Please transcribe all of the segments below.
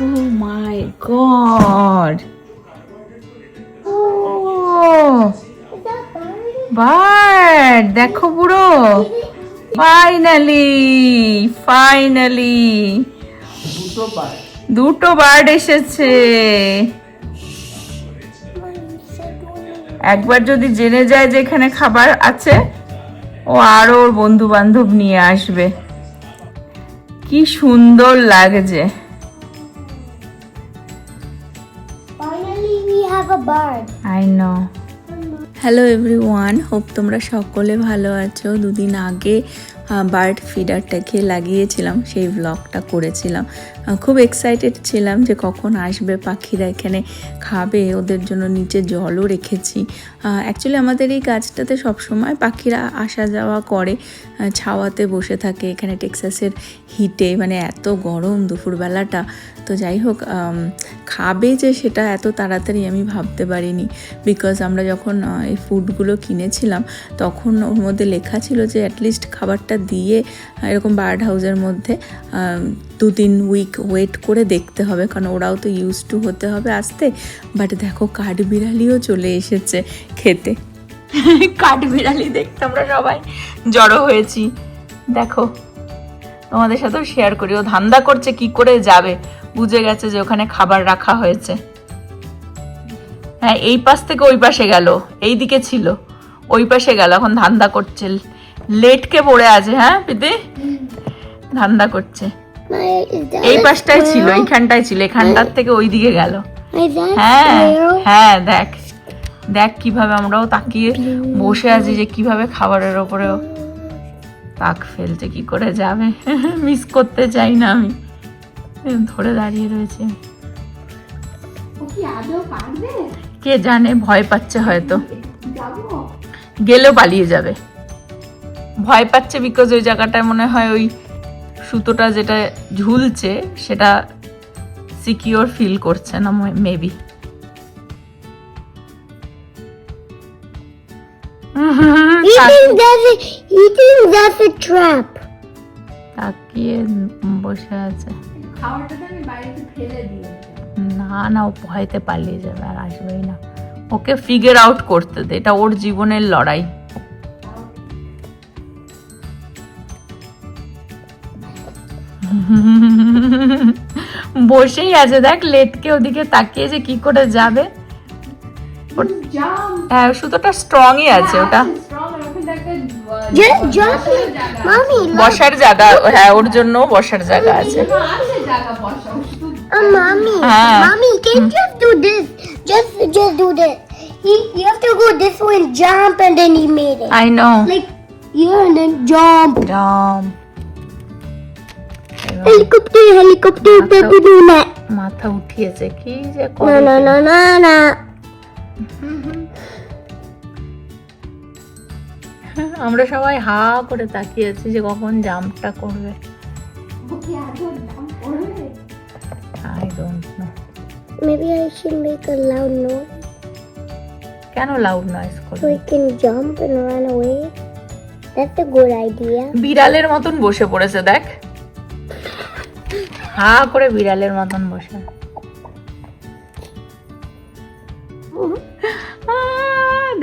Oh my god! Bird দেখো পুরো finally দুটো বার্ড এসেছে। একবার যদি জেনে যায় যে এখানে খাবার আছে, ও আরো ওর বন্ধু বান্ধব নিয়ে আসবে। কি সুন্দর লাগছে। Finally, we have a bird. I know. Hello everyone, hope তোমরা সকলে ভালো আছো। দুদিন আগে বার্ড ফিডারটাকে লাগিয়েছিলাম, সেই ব্লগটা করেছিলাম। খুব এক্সাইটেড ছিলাম যে কখন আসবে পাখিরা এখানে খাবে, ওদের জন্য নিচে জলও রেখেছি। অ্যাকচুয়ালি আমাদের এই গাছটাতে সবসময় পাখিরা আসা যাওয়া করে, ছাওয়াতে বসে থাকে এখানে টেক্সাসের হিটে, মানে এত গরম দুপুরবেলাটা। তো যাই হোক, খাবে যে সেটা এত তাড়াতাড়ি আমি ভাবতে পারিনি, বিকজ আমরা যখন এই ফুডগুলো কিনেছিলাম তখন ওর মধ্যে লেখা ছিল যে অ্যাটলিস্ট খাবারটা দিয়ে এরকম বার্ড হাউসের মধ্যে 2-3 উইক ওয়েট করে দেখতে হবে, কারণ ওরাও তো ইউজ টু হতে হবে আসতে। বাট দেখো কাঠবিড়ালিও চলে এসেছে খেতে। কাঠবিড়ালি দেখতে আমরা সবাই জড়ো হয়েছি। দেখো তোমাদের সাথেও শেয়ার করি, ও ধান্দা করছে কি করে যাবে, বুঝে গেছে যে ওখানে খাবার রাখা হয়েছে। হ্যাঁ, এই পাশ থেকে ওই পাশে গেল, এই দিকে ছিল ওই পাশে গেল, এখন ধান্দা করছে, লেটকে পড়ে আছে। হ্যাঁ পিতে ধান্দা করছে। এই পাশটাই ছিল, এইখানটাই ছিল, এখানটার থেকে ওই দিকে গেল। হ্যাঁ হ্যাঁ, দেখ দেখ কিভাবে আমরাও তাকিয়ে বসে আছি যে কিভাবে খাবারের ওপরেও তাক ফেলছে, কি করে যাবে। মিস করতে চাই না আমি, ধরে দাঁড়িয়ে রয়েছে। কে জানে, ভয় পাচ্ছে হয়তো, গেলেও পালিয়ে যাবে। ভয় পাচ্ছে বিকজ ওই জায়গাটায় মনে হয় ওই সুতোটা যেটা ঝুলছে সেটা সিকিউর ফিল করছে না মেবি। তাকিয়ে বসে আছে। না না, ও ভয়তে পালিয়ে যাবে, আর আসবেই না। ওকে ফিগার আউট করতে দে, এটা ওর জীবনের লড়াই। বসেই আছে, দেখ লেটকে ওদিকে তাকিয়ে যে কি করে যাবে। হ্যাঁ, সুতোটা স্ট্রংই আছে, ওটা বসার জায়গা। হ্যাঁ, ওর জন্য বসার জায়গা আছে। Mommy, can you just do this? Just do this. You have to go this way and jump, and then he made it. I know. Like here and then jump. Helicopter, baby, do that. মাথা উঠিয়েছে, কি যে No, করে। no. আমরা সবাই হা করে তাকিয়ে আছি যে কখন জাম্পটা করবে। I don't know. Maybe I should make a loud noise কেন লাউড নয়েজ so করবে? I can jump and run away. That's a good idea. বিড়ালের মতন বসে পড়েছে, দেখ হা করে বিড়ালের মতন বসে।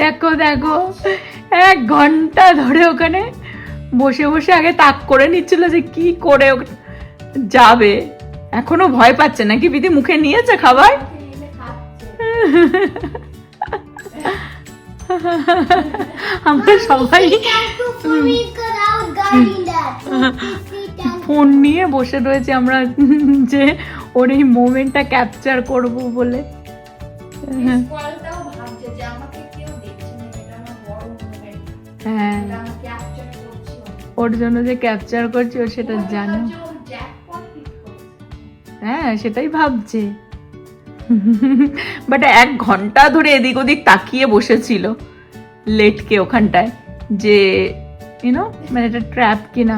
দেখো দেখো, 1 ঘন্টা ধরে ওখানে বসে বসে আগে তাক করে নিচ্ছিল যে কি করে যাবে। এখনো ভয় পাচ্ছে নাকি? বিধি মুখে নিয়েছে খাবার? আমরা সবাই ফোন নিয়ে বসে রয়েছে আমরা, যে ওর এই মোমেন্টটা ক্যাপচার করব বলে। হ্যাঁ, ওর জন্য যে ক্যাপচার করছি ও সেটা জানে। হ্যাঁ, সেটাই ভাবছে। বাট 1 ঘন্টা ধরে এদিক ওদিক তাকিয়ে বসেছিল লেটকে ওখানটায়, যে ইউনো মানে এটা ট্র্যাপ কিনা।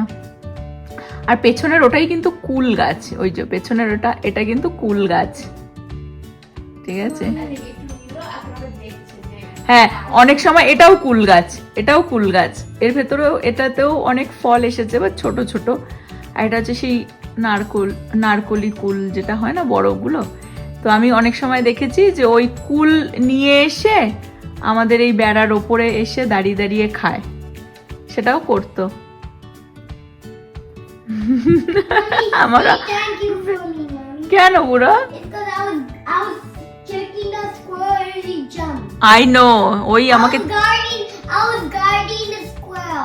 আর পেছনের ওটাই কিন্তু কুল গাছ, ওই যে পেছনের ওটা, এটা কিন্তু কুল গাছ, ঠিক আছে। হ্যাঁ, অনেক সময় এটাও কুল গাছ, এটাও কুল গাছ, এর ভেতরেও এটাতেও অনেক ফল এসেছে, বা ছোট ছোট। আর এটা হচ্ছে সেই নারকলি কুল যেটা হয় না বড়গুলো, তো আমি অনেক সময় দেখেছি যে ওই কুল নিয়ে এসে আমাদের এই বেড়ার ওপরে এসে দাঁড়িয়ে দাঁড়িয়ে খায়, সেটাও করতো। আমরা Thank you for me, mommy. কেন বুড়ো? It's because I was checking the squirrel and he jumped. I know, ওই আমাকে I was guarding the squirrel.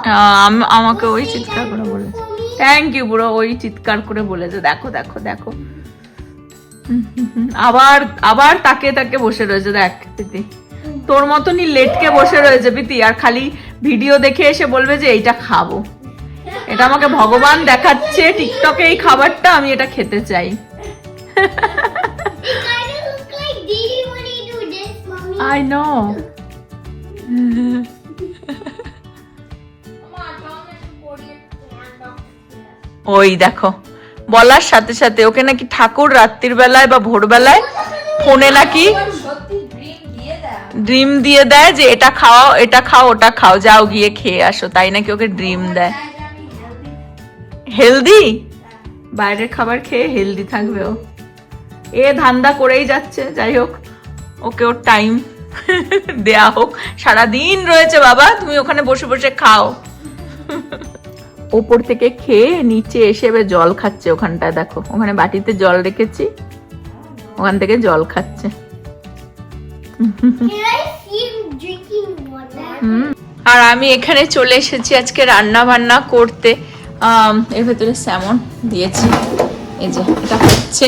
আমাকে ওই চিৎকার করে বলেছে। থ্যাংক ইউ বুড়ো, ওই চিৎকার করে বলেছে দেখো দেখো দেখো। আবার আবার তাকে তাকে বসে রয়েছে, দেখ প্রীতি তোর মতনই লেটকে বসে রয়েছে প্রীতি, আর খালি ভিডিও দেখে এসে বলবে যে এইটা খাবো, এটা আমাকে ভগবান দেখাচ্ছে টিকটকে এই খাবারটা, আমি এটা খেতে চাই। It kind of looks like Didi when he do this, mommy. I know. ওই দেখো বলার সাথে সাথে ওকে নাকি ঠাকুর রাত্রির বেলায় বা ভোরবেলায় ফোনে নাকি ড্রিম দিয়ে দেয় যে এটা খাও এটা খাও ওটা খাও, যাও গিয়ে খেয়ে আসো, তাই নাকি ওকে ড্রিম দেয়। হেলদি, বাইরের খাবার খেয়ে হেলদি থাকবে ও, এ ধান্দা করেই যাচ্ছে। যাই হোক, ওকে ওর টাইম দেয়া হোক, সারাদিন রয়েছে বাবা, তুমি ওখানে বসে বসে খাও। ওপর থেকে খেয়ে নিচে এসে এবার জল খাচ্ছে, ওখানটায় দেখো ওখানে বাটিতে জল রেখেছি, ওখান থেকে জল খাচ্ছে। Can I see him drinking water? আর আমি এখানে চলে এসেছি আজকে রান্না বান্না করতে। এর ভেতরে স্যামন দিয়েছি, এই যে এটা হচ্ছে,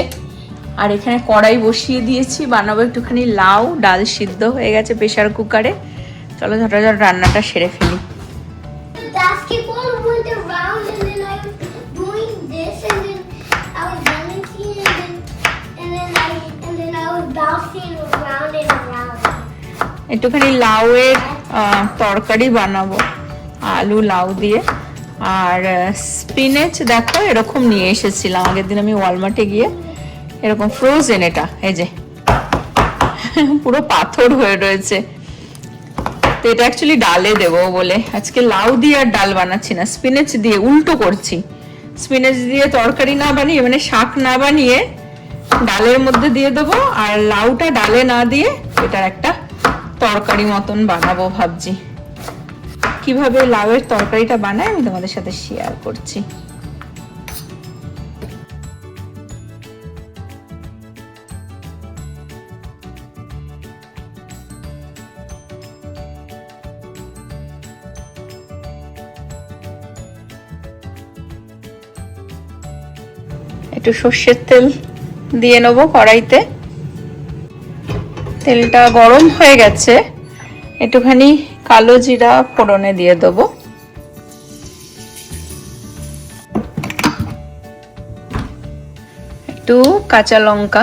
আর এখানে কড়াই বসিয়ে দিয়েছি, বানাবো একটুখানি লাউ, ডাল সিদ্ধ হয়ে গেছে প্রেসার কুকারে। চলো ঝটাঝট রান্নাটা সেরে ফেলি। The basketball went around and then I was doing this and then I was balancing and then I was bouncing around and around. একটুখানি লাউয়ের তরকারি বানাবো, আলু লাউ দিয়ে। আর স্পিনেচ দেখো এরকম নিয়ে এসেছিলাম আগের দিন আমি ওয়ালমার্টে গিয়ে, এরকম ফ্রোজেন, এটা এই যে পুরো পাথর হয়ে রয়েছে। তো এটা অ্যাকচুয়ালি ডালে দেবো বলে আজকে লাউ দিয়ে আর ডাল বানাচ্ছি না, স্পিনেচ দিয়ে উল্টো করছি। স্পিনেচ দিয়ে তরকারি না বানিয়ে মানে শাক না বানিয়ে ডালের মধ্যে দিয়ে দেবো, আর লাউটা ডালে না দিয়ে এটার একটা তরকারি মতন বানাবো ভাবছি। কিভাবে লাউয়ের তরকারিটা বানাই আমি তোমাদের সাথে শেয়ার করছি। একটু সর্ষের তেল দিয়ে নেবো কড়াইতে, তেলটা গরম হয়ে গেছে, একটুখানি কালো জিরা ফোড়নে দিয়ে দেবো, একটু কাঁচা লঙ্কা,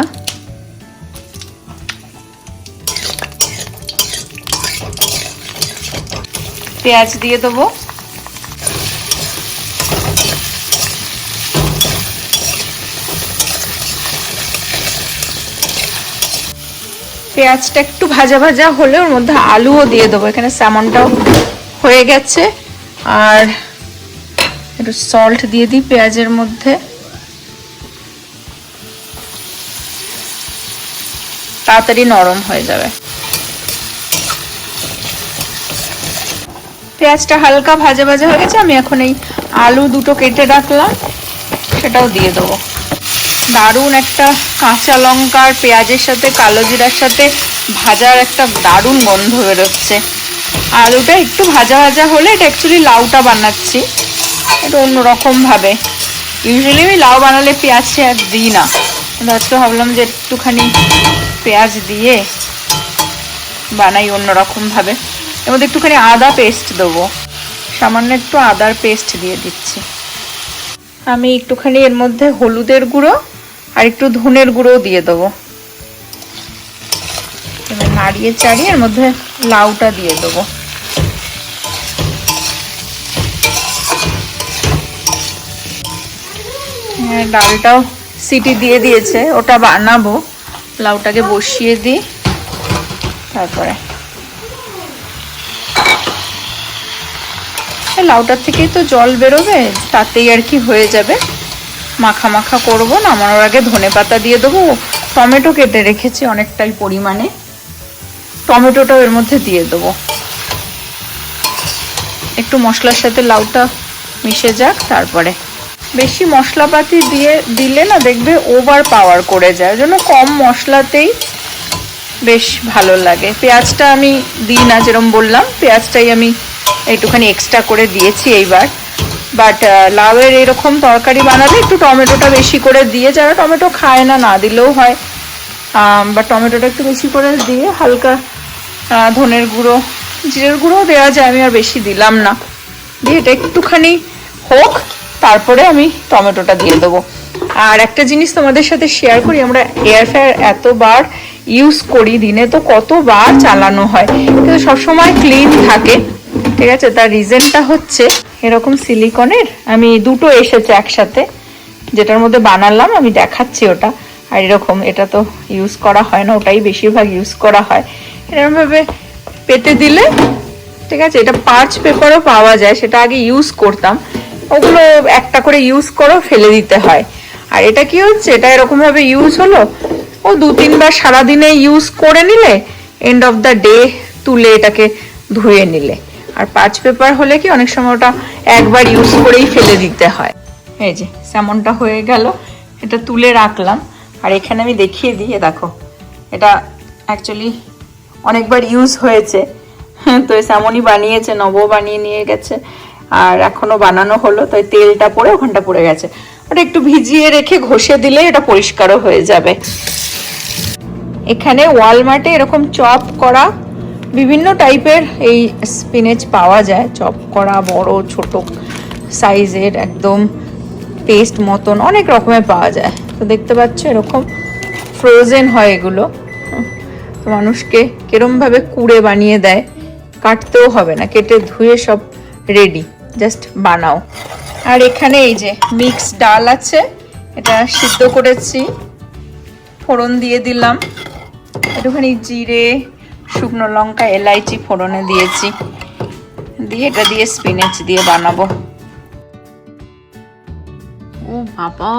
পেঁয়াজ দিয়ে দেবো, পেঁয়াজটা একটু ভাজা ভাজা হলে ওর মধ্যে আলুও দিয়ে দেবো। এখানে স্যামনটাও হয়ে গেছে, আর একটু সল্ট দিয়ে দিই পেঁয়াজের মধ্যে, তাড়াতাড়ি নরম হয়ে যাবে। পেঁয়াজটা হালকা ভাজা ভাজা হয়ে গেছে, আমি এখন এই আলু দুটো কেটে রাখলাম সেটাও দিয়ে দেবো। দারুণ একটা কাঁচা লঙ্কা আর পেঁয়াজের সাথে কালো জিরার সাথে ভাজার একটা দারুণ গন্ধ বেরোচ্ছে। আলুটা একটু ভাজা ভাজা হলে, এটা অ্যাকচুয়ালি লাউটা বানাচ্ছি এটা অন্যরকম ভাবে, ইউজুয়ালি আমি লাউ বানালে পেঁয়াজ আর দিই না, আজকে ভাবলাম যে একটুখানি পেঁয়াজ দিয়ে বানাই অন্যরকম ভাবে। এর মধ্যে একটুখানি আদা পেস্ট দেবো, সামান্য একটু আদার পেস্ট দিয়ে দিচ্ছি। আমি একটুখানি এর মধ্যে হলুদের গুঁড়ো আর একটু ধনের গুঁড়ো দিয়ে দেবো, এবার নাড়িয়ে চাড়িয়ে এর মধ্যে লাউটা দিয়ে দেবো। ডালটাও সিটি দিয়ে দিয়েছে, ওটা বানাবো, লাউটাকে বসিয়ে দিই, তারপরে লাউটার থেকেই তো জল বেরোবে, তাতেই আর কি হয়ে যাবে। মাখা মাখা করবো, নামানোর আগে ধনেপাতা দিয়ে দেবো। টমেটো কেটে রেখেছি অনেকটাই পরিমাণে, টমেটোটাও এর মধ্যে দিয়ে দেবো। একটু মশলার সাথে লাউটা মিশে যাক, তারপরে বেশি মশলাপাতি দিলে না দেখবে ওভার পাওয়ার করে যায়, ওই জন্য কম মশলাতেই বেশ ভালো লাগে। পেঁয়াজটা আমি দিই না, যেরকম বললাম পেঁয়াজটাই আমি একটুখানি এক্সট্রা করে দিয়েছি এইবার। বাট লাউয়ের এরকম তরকারি বানালে একটু টমেটোটা বেশি করে দিয়ে, যারা টমেটো খায় না, না দিলেও হয়, বা টমেটোটা একটু বেশি করে দিয়ে হালকা ধনের গুঁড়ো, জিরের গুঁড়োও দেওয়া যায়, আমি আর বেশি দিলাম না, দিয়ে এটা একটুখানি হোক, তারপরে আমি টমেটোটা দিয়ে দেবো। আর একটা জিনিস তোমাদের সাথে শেয়ার করি, আমরা এয়ার ফ্রায়ার এতবার ইউজ করি, দিনে তো কতবার চালানো হয়, কিন্তু সবসময় ক্লিন থাকে, ঠিক আছে। তার রিজনটা হচ্ছে এরকম সিলিকনের, আমি দুটো এসেছে একসাথে, যেটার মধ্যে বানালাম আমি দেখাচ্ছি ওটা। আর এরকম এটা তো ইউজ করা হয় না, ওটাই বেশিরভাগ ইউজ করা হয়। এরকমভাবে পেতে দিলে, ঠিক আছে, এটা পার্চ পেপারও পাওয়া যায়, সেটা আগে ইউজ করতাম, ওগুলো একটা করে ইউজ করো, ফেলে দিতে হয়। আর এটা কি হচ্ছে, এটা এরকম ভাবে ইউজ হলো, ও 2-3 বার সারাদিনে ইউজ করে নিলে, এন্ড অফ দ্য ডে তুলে এটাকে ধুয়ে নিলে। আর পার্চ পেপার হলে কি অনেক সময় ওটা একবার ইউজ করেই ফেলে দিতে হয়। এই যে স্যামনটা হয়ে গেল, এটা তুলে রাখলাম। আর এখানে আমি দেখিয়ে দিই, দেখো এটা অ্যাকচুয়ালি অনেকবার ইউজ হয়েছে, তো স্যামনই বানিয়েছে, নব বানিয়ে নিয়ে গেছে, আর এখনো বানানো হলো, তো তেলটা পড়ে ওখানটা পড়ে গেছে, ওটা একটু ভিজিয়ে রেখে ঘষে দিলে এটা পরিষ্কারও হয়ে যাবে। এখানে ওয়ালমার্টে এরকম চপ করা বিভিন্ন টাইপের এই স্পিনেচ পাওয়া যায়, চপ করা, বড় ছোট সাইজের, একদম পেস্ট মতন অনেক রকমের পাওয়া যায়। তো দেখতে পাচ্ছ এরকম ফ্রোজেন হয় এগুলো, তো মানুষকে কিরমভাবে কুড়ে বানিয়ে দেয়, কাটতেও হবে না, কেটে ধুয়ে সব রেডি, জাস্ট বানাও। আর এখানে এই যে মিক্স ডাল আছে, এটা সিদ্ধ করেছি, ফোড়ন দিয়ে দিলাম, একটুখানি জিরে, শুকনো লঙ্কা, এলাইচি ফোড়নে দিয়েছি, দিয়ে এটা দিয়ে স্পিনেচ দিয়ে বানাবো। ও বাবা,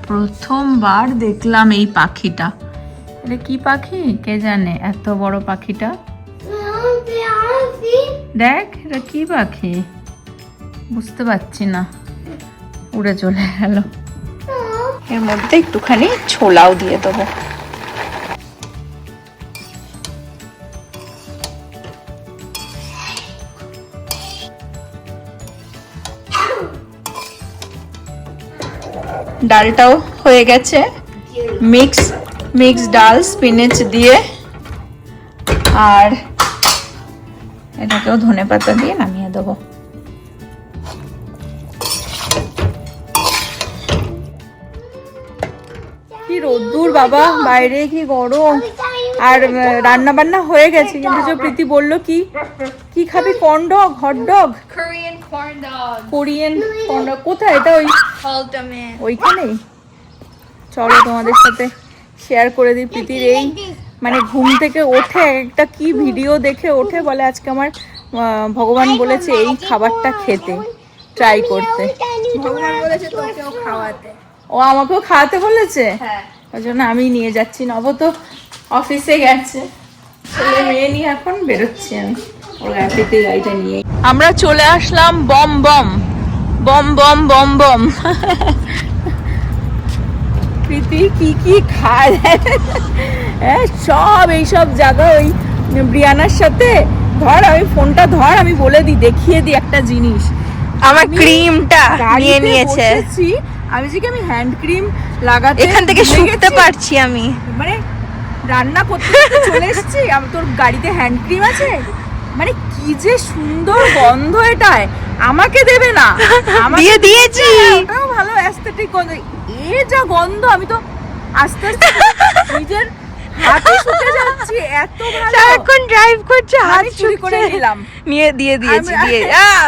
প্রথমবার দেখলাম এই পাখিটা, এটা কি পাখি কে জানে, এত বড় পাখিটা, দেখ এটা কি পাখি বুঝতে পারছি না, উড়ে চলে গেল। এর মধ্যে একটুখানি ছোলাও দিয়ে দেবো। ডালটাও হয়ে গেছে, মিক্স ডাল স্পিনেচ দিয়ে, আর এটাকেও ধনেপাতা দিয়ে নামিয়ে দেবো। কি রোদ্দুর বাবা, বাইরে কি গরম, আর রান্না বান্না হয়ে গেছে, কিন্তু যে প্রীতি বললো কি কি খাবি, corn dog, hot dog, Korean corn dog. Korean corn dog, কোথায় এটা, ওই Ultimate. ওইখানেই। চলো তোমাদের সাথে শেয়ার করে দিই প্রীতির এই, মানে ঘুম থেকে ওঠে একটা কি ভিডিও দেখে ওঠে, বলে আজকে আমার ভগবান বলেছে এই খাবারটা খেতে, ট্রাই করতে, ভগবান বলেছে তোকেও খাওয়াতে। ও আমাকেও খাওয়াতে বলেছে, হ্যাঁ। ওই জন্য আমি নিয়ে যাচ্ছি, নব তো অফিসে গেছে, ছেলে মেয়ে নিয়ে এখন বেরোচ্ছি আমি, ওর গাড়িতে গাড়িটা নিয়ে। আমরা চলে আসলাম বম বম বম বম বম বম। প্রীতি কি কি খায় সব এইসব জায়গা, ওই ব্রিয়ানার সাথে, ধর আমি ফোনটা ধর, আমি বলে দিই, দেখিয়ে দিই একটা জিনিস, আমার ক্রিমটা নিয়ে গাড়িতে নিয়েছে। বসেছি, আমি যে কি আমি হ্যান্ড ক্রিম লাগাতে এখান থেকে ভুলে শুকতে গেছি। পারছি আমি। মানে রান্না করতে করতে চলে এসেছি, আমি তোর গাড়িতে হ্যান্ড ক্রিম আছে, মানে কি যে সুন্দর গন্ধ, এটায় আমাকে দেবে না, দিয়ে দিয়েছি। ওটাও ভালো অ্যাস্থেটিক গন্ধ, এ যা গন্ধ, আমি তো আস্তে আস্তে নিজের হাতে শুকে যাচ্ছি, এত ভালো। এখন ড্রাইভ করছে, হাত আমি চুরি করে ছুটছে। নিলাম, নিয়ে দিয়ে দিয়েছি, আমি- দিয়ে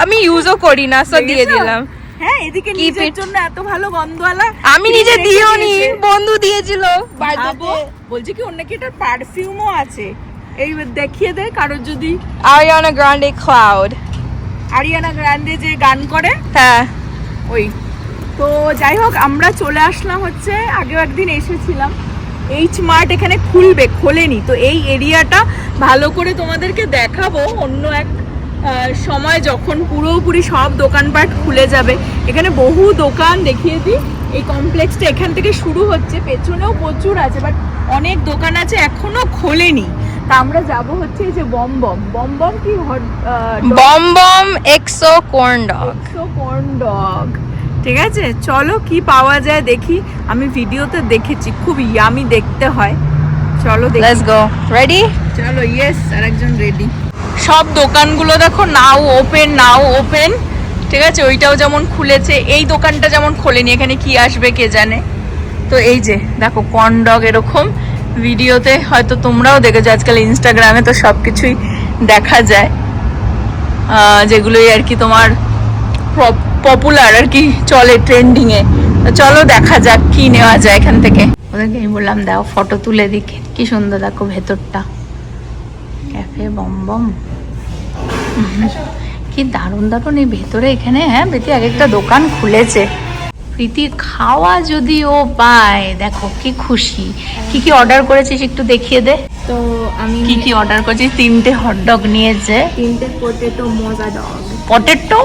আমি ইউজও করি না, সো দিয়ে দেখেছো? দিলাম। হ্যাঁ, এদিকে Keep নিজের it. জন্য এত ভালো গন্ধওয়ালা আমি cream নিজে রেখে দিও নি, দিয়েছে। বন্ধু দিয়েছিল ভাবো, বার্থডেতে। বলছি কি ওর নাকি এটার পারফিউমও আছে, এই দেখিয়ে দে কারোর যদি। Ariana Grande Cloud. Ariana Grande যে গান করে, হ্যাঁ, ওই তো যাই হোক, আমরা চলে আসলাম হচ্ছে, আগেও একদিন এসেছিলাম। এইচ মার্ট এখানে খোলেনি, তো এই এরিয়াটা ভালো করে তোমাদেরকে দেখাবো অন্য এক সময়, যখন পুরোপুরি সব দোকানপাট খুলে যাবে। এখানে বহু দোকান দেখিয়ে দিই। এই কমপ্লেক্সটা এখান থেকে শুরু হচ্ছে, পেছনেও প্রচুর আছে, বাট অনেক দোকান আছে এখনো খোলেনি। তা আমরা যাব হচ্ছে এই যে বম কি বম বম এক্সো কর্ন ডগ। Corn dog. ঠিক আছে, চলো কি পাওয়া যায় দেখি। আমি ভিডিওতে দেখেছি, খুব ইয়ামি দেখতে হয়। চলো দেখি। Let's go. রেডি? চলো, ইয়েস, আরেকজন রেডি। সব দোকানগুলো দেখো নাও ওপেন। ঠিক আছে, ওইটাও যেমন খুলেছে, এই দোকানটা যেমন খোলেনি। এখানে কি আসবে কে জানে। তো এই যে দেখো কর্ন ডগ, এরকম ভিডিওতে হয়তো তোমরাও দেখেছো। আজকাল ইনস্টাগ্রামে তো সব কিছুই দেখা যায়, যেগুলোই আর কি তোমার পপুলার আর কি চলে ট্রেন্ডিং এ। তো চলো দেখা যাক কি নেওয়া যায় এখান থেকে। ওদেরকে আমি বললাম দাও ফটো তুলে দিক, কি সুন্দর দেখো ভেতরটা। ক্যাফে বম কি দারুণ এই ভেতরে। এখানে হ্যাঁ প্রীতি এক একটা দোকান খুলেছে। প্রীতি খাওয়া যদি ও পায়, দেখো কি খুশি। কি অর্ডার করেছিস একটু দেখিয়ে দে। তো আমি কি অর্ডার করেছিস? 3টে হটডগ নিয়েছে, 3টে পটেটো মজা ডগ। পটেটো।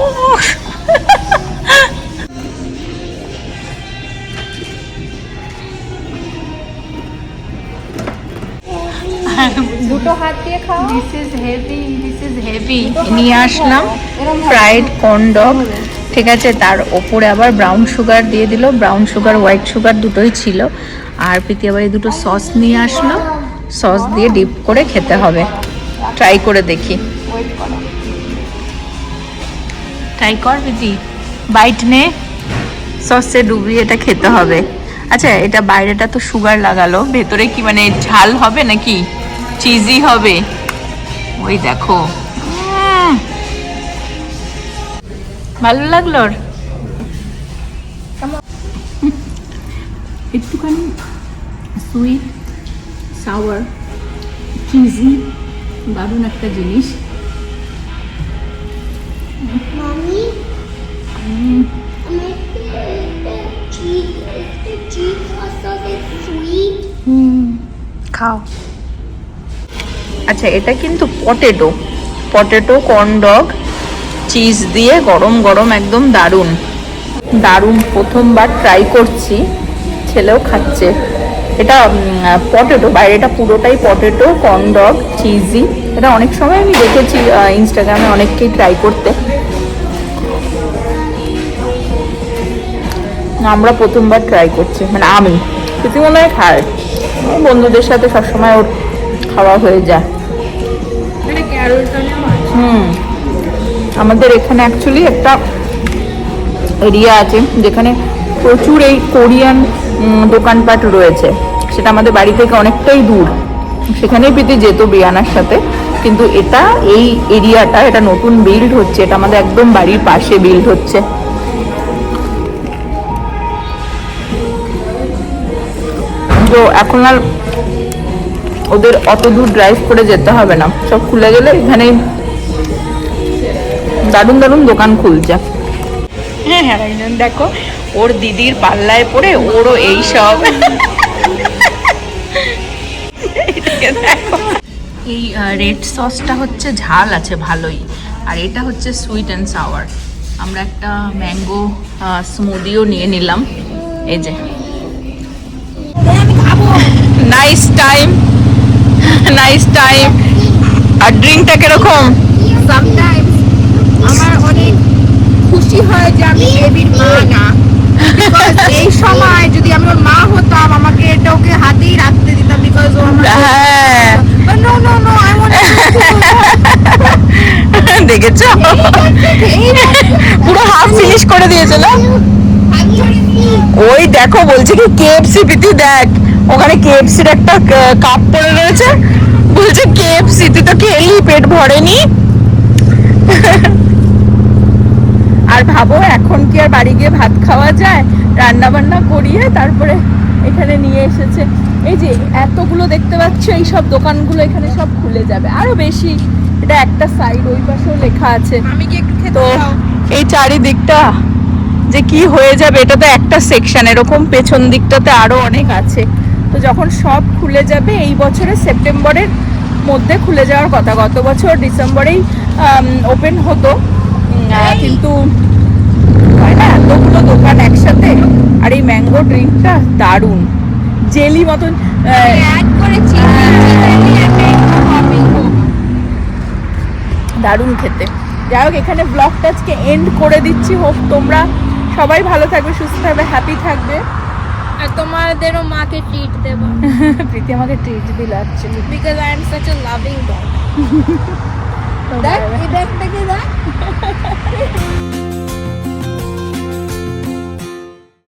দুটো হাত দিয়ে খাও। This is heavy. নিয়ে আসলাম ফ্রাইড কর্ন ডগ। ঠিক আছে, তার ওপরে আবার ব্রাউন সুগার দিয়ে দিল। ব্রাউন সুগার হোয়াইট সুগার দুটোই ছিল। আর প্রীতি আবার এই দুটো সস নিয়ে আসলো, সস দিয়ে ডিপ করে খেতে হবে। ট্রাই করে দেখি। ট্রাই কর প্রীতি, বাইট নে, সসে ডুবিয়ে এটা খেতে হবে। আচ্ছা, এটা বাইরেটা তো সুগার লাগালো, ভেতরে কি মানে ঝাল হবে নাকি চিজি হবে? ওই দেখো, ভালো লাগলো। একটুখানি সুইট, সাওয়ার, চিজি, দারুণ একটা জিনিস। Mommy, the cheese also is sweet. খাও। আচ্ছা, এটা কিন্তু পটেটো কর্ন ডগ চিজ দিয়ে গরম একদম দারুণ। প্রথমবার ট্রাই করছি, ছেলেও খাচ্ছে। এটা পটেটো, বাইরেটা পুরোটাই পটেটো, কর্ন ডগ, চিজি। এটা অনেক সময় আমি দেখেছি ইনস্টাগ্রামে অনেককেই ট্রাই করতে। আমরা প্রথমবার ট্রাই করছি, মানে আমি। কিছু মনে হয় খায়, বন্ধুদের সাথে সবসময় ওর খাওয়া হয়ে যায়। আমাদের এখানে অ্যাকচুয়ালি একটা এরিয়া আছে যেখানে প্রচুর এই কোরিয়ান দোকানপাট রয়েছে। সেটা আমাদের বাড়ি থেকে অনেকটাই দূর, সেখানেই প্রীতি যেত বিয়ানার সাথে। কিন্তু এটা এই এরিয়াটা, এটা নতুন বিল্ড হচ্ছে, এটা আমাদের একদম বাড়ির পাশে বিল্ড হচ্ছে। তো এখন আর ওদের অত দূর ড্রাইভ করে যেতে হবে না, সব খুলে গেলে এখানেই দারুণ দোকান খুলছে। হ্যাঁ, দেখো ওর দিদির পাল্লায় পড়ে ওরও এই সব। এই রেড সসটা হচ্ছে ঝাল আছে ভালোই, আর এটা হচ্ছে সুইট অ্যান্ড সাওয়ার। আমরা একটা ম্যাঙ্গো স্মুদিও নিয়ে নিলাম। এই যে নাইস টাইম। আর ড্রিঙ্কটা কিরকম? সামটাইমস আমার অনেক খুশি হয় যে আমি বেবির মা না। বিকজ এই সময় যদি আমি ওর মা হতাম, আমাকে এটা ওকে হাতেই রাখতে দিতাম, বিকজ ও আমার। হ্যাঁ, নো আই ওয়ান্ট দেখেছো পুরো হাফ ফিনিশ করে দিয়েছে না? ওই দেখো বলছে কি কেএফসি, প্রীতি দেখ ওখানে কেএফসির একটা কাপ পড়ে রয়েছে, বলছে কেএফসি। তুই তো খেলি, পেট ভরেনি। আর ভাবো এখন কি আর বাড়ি গিয়ে ভাত খাওয়া যায়? রান্না বান্না করিয়ে তারপরে এখানে নিয়ে এসেছে। এই যে এতগুলো দেখতে পাচ্ছ, এই সব দোকানগুলো এখানে সব খুলে যাবে, আরো বেশি। এটা একটা সাইড, ওই পাশেও লেখা আছে। আমি কি একটু খেতে তো দাও? এই চারিদিকটা যে কি হয়ে যাবে, এটা তো একটা সেকশন, এরকম পেছন দিকটাতে আরো অনেক আছে। তো যখন সব খুলে যাবে এই বছরের সেপ্টেম্বরের মধ্যে খুলে যাওয়ার কথা, গত বছর ডিসেম্বরেই ওপেন হতো, কিন্তু হয় না এতগুলো দোকান একসাথে। আর এই ম্যাঙ্গো ড্রিঙ্কটা দারুণ, জেলি মতন, অ্যাড করেছি দারুণ খেতে। যাই হোক, এখানে ব্লগটা আজকে এন্ড করে দিচ্ছি। হোপ তোমরা সবাই ভালো থাকবে, সুস্থ থাকবে, হ্যাপি থাকবে। আর তোমাদেরও মাকে ট্রিট দেবো প্রীতি আমাকে ট্রিট দিল actually. Because I am such a loving dog দেখ এই দেখ দেখে দেখ